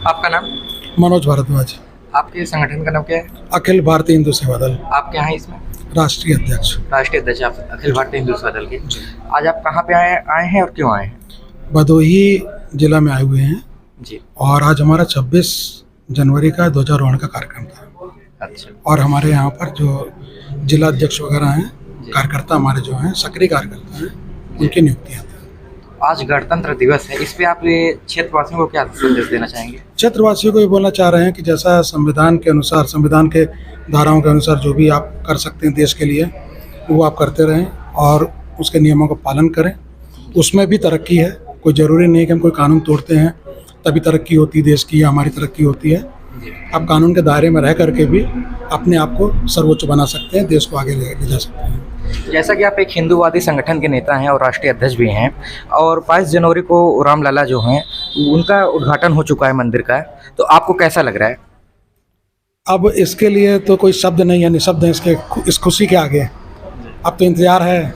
आपका नाम? मनोज भारद्वाज। आपके संगठन का नाम क्या है? अखिल भारतीय हिंदू सेवा दल, आप क्या हैं इसमें? राष्ट्रीय अध्यक्ष। राष्ट्रीय अध्यक्ष आप अखिल भारतीय हिंदू सेवा दल के। आज आप कहाँ पे आए हैं और क्यों आए हैं? भदोही जिला में आए हुए हैं जी। और आज हमारा 26 जनवरी का ध्वजारोहण का कार्यक्रम था। अच्छा। और हमारे यहाँ पर जो जिला अध्यक्ष वगैरह हैं, कार्यकर्ता हमारे जो हैं, सक्रिय कार्यकर्ता हैं, उनकी नियुक्तियाँ थी। आज गणतंत्र दिवस है, इस पे आप ये क्षेत्रवासियों को क्या संदेश देना चाहेंगे? क्षेत्रवासियों को ये बोलना चाह रहे हैं कि जैसा संविधान के अनुसार, संविधान के धाराओं के अनुसार जो भी आप कर सकते हैं देश के लिए, वो आप करते रहें और उसके नियमों का पालन करें। उसमें भी तरक्की है, कोई ज़रूरी नहीं कि हम कोई कानून तोड़ते हैं तभी तरक्की होती है देश की या हमारी तरक्की होती है। आप कानून के दायरे में रह करके भी अपने आप को सर्वोच्च बना सकते हैं, देश को आगे ले जा सकते हैं। जैसा कि आप एक हिंदूवादी संगठन के नेता हैं और राष्ट्रीय अध्यक्ष भी हैं, और 22 जनवरी को रामलला जो हैं उनका उद्घाटन हो चुका है मंदिर का, तो आपको कैसा लग रहा है? अब इसके लिए तो कोई शब्द नहीं है, निशब्द है इसके, इस खुशी के आगे। अब तो इंतज़ार है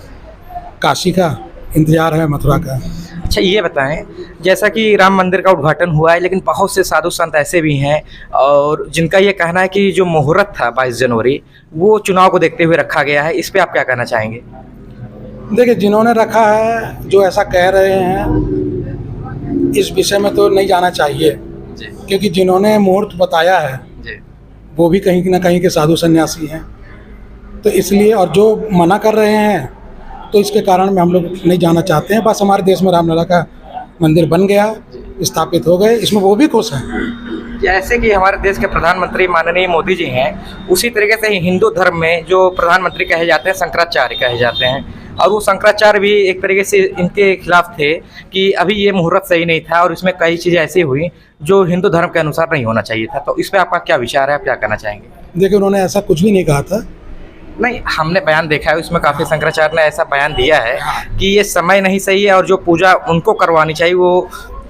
काशी का, इंतज़ार है मथुरा का। अच्छा, ये बताएं, जैसा कि राम मंदिर का उद्घाटन हुआ है, लेकिन बहुत से साधु संत ऐसे भी हैं और जिनका ये कहना है कि जो मुहूर्त था 22 जनवरी वो चुनाव को देखते हुए रखा गया है, इस पे आप क्या कहना चाहेंगे? देखिए, जिन्होंने रखा है, जो ऐसा कह रहे हैं, इस विषय में तो नहीं जाना चाहिए, क्योंकि जिन्होंने मुहूर्त बताया है वो भी कहीं ना कहीं के साधु सन्यासी हैं, तो इसलिए, और जो मना कर रहे हैं तो इसके कारण में हम लोग नहीं जाना चाहते हैं। बस हमारे देश में रामलला का मंदिर बन गया, स्थापित हो गए, इसमें वो भी खुश हैं। जैसे कि हमारे देश के प्रधानमंत्री माननीय मोदी जी हैं, उसी तरीके से हिंदू धर्म में जो प्रधानमंत्री कहे जाते हैं शंकराचार्य कहे जाते हैं, और वो शंकराचार्य भी एक तरीके से इनके खिलाफ थे कि अभी ये मुहूर्त सही नहीं था और इसमें कई चीज़ें ऐसी हुई जो हिंदू धर्म के अनुसार नहीं होना चाहिए था। तो इस पर आपका क्या विचार है, आप क्या कहना चाहेंगे? देखिए, उन्होंने ऐसा कुछ भी नहीं कहा था। नहीं, हमने बयान देखा है, उसमें काफ़ी शंकराचार्य ने ऐसा बयान दिया है कि ये समय नहीं सही है और जो पूजा उनको करवानी चाहिए वो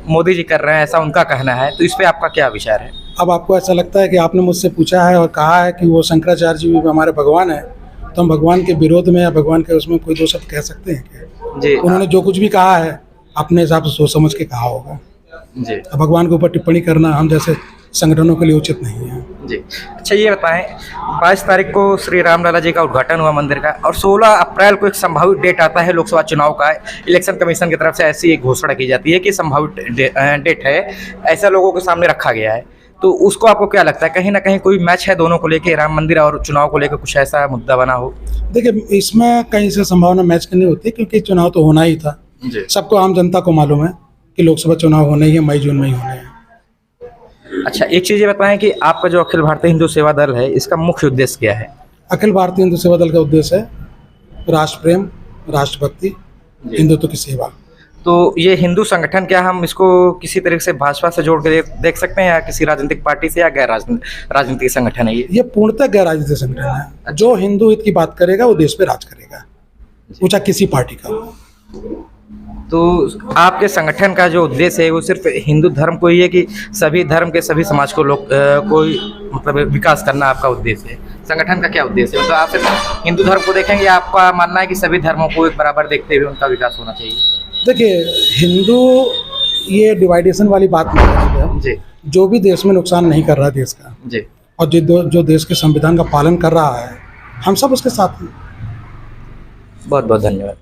मोदी जी कर रहे हैं, ऐसा उनका कहना है। तो इस पे आपका क्या विचार है? अब आपको ऐसा लगता है कि आपने मुझसे पूछा है और कहा है कि वो शंकराचार्य जी भी हमारे भगवान हैं, तो हम भगवान के विरोध में या भगवान के उसमें कोई दो शब्द कह सकते हैं क्या? जी। उन्होंने जो कुछ भी कहा है अपने हिसाब से सोच समझ के कहा होगा जी। अब भगवान के ऊपर टिप्पणी करना हम जैसे संगठनों के लिए उचित नहीं है जी। अच्छा, ये बताएं, 22 तारीख को श्री रामलला जी का उद्घाटन हुआ मंदिर का, और 16 अप्रैल को एक संभावित डेट आता है लोकसभा चुनाव का। इलेक्शन कमीशन की तरफ से ऐसी एक घोषणा की जाती है कि संभावित डेट है, ऐसा लोगों के सामने रखा गया है। तो उसको आपको क्या लगता है, कहीं ना कहीं कोई मैच है दोनों को लेके, राम मंदिर और चुनाव को लेकर कुछ ऐसा मुद्दा बना हो? देखिए, इसमें कहीं से संभावना मैच नहीं होती, क्योंकि चुनाव तो होना ही था। सबको, आम जनता को मालूम है कि लोकसभा चुनाव होने ही है, मई जून में ही होने हैं। अच्छा, एक चीज़ ये बताएं कि आपका जो अखिल भारतीय हिंदू सेवा दल है, इसका मुख्य उद्देश्य क्या है? अखिल भारतीय हिंदू सेवा दल का उद्देश्य है राष्ट्र प्रेम, राष्ट्रभक्ति, हिंदुत्व की सेवा। तो ये हिंदू संगठन, क्या हम इसको किसी तरीके से भाजपा से जोड़ के देख सकते हैं, या किसी राजनीतिक पार्टी से, या गैर राजनीतिक संगठन है ये? पूर्णतः गैर राजनीतिक संगठन है। जो हिंदू हित की बात करेगा वो देश पे राज करेगा, वो चाहे किसी पार्टी का हो। तो आपके संगठन का जो उद्देश्य है वो सिर्फ हिंदू धर्म को ही है कि सभी धर्म के सभी समाज को कोई मतलब विकास करना आपका उद्देश्य है? संगठन का क्या उद्देश्य है? मतलब आप सिर्फ हिंदू धर्म को देखेंगे, आपका मानना है कि सभी धर्मों को एक बराबर देखते हुए उनका विकास होना चाहिए? देखिए, हिंदू, ये डिवाइडेशन वाली बात नहीं करेंगे हम जी। जो भी देश में नुकसान नहीं कर रहा है देश का जी, और जो देश के संविधान का पालन कर रहा है, हम सब उसके साथ हैं। बहुत बहुत धन्यवाद।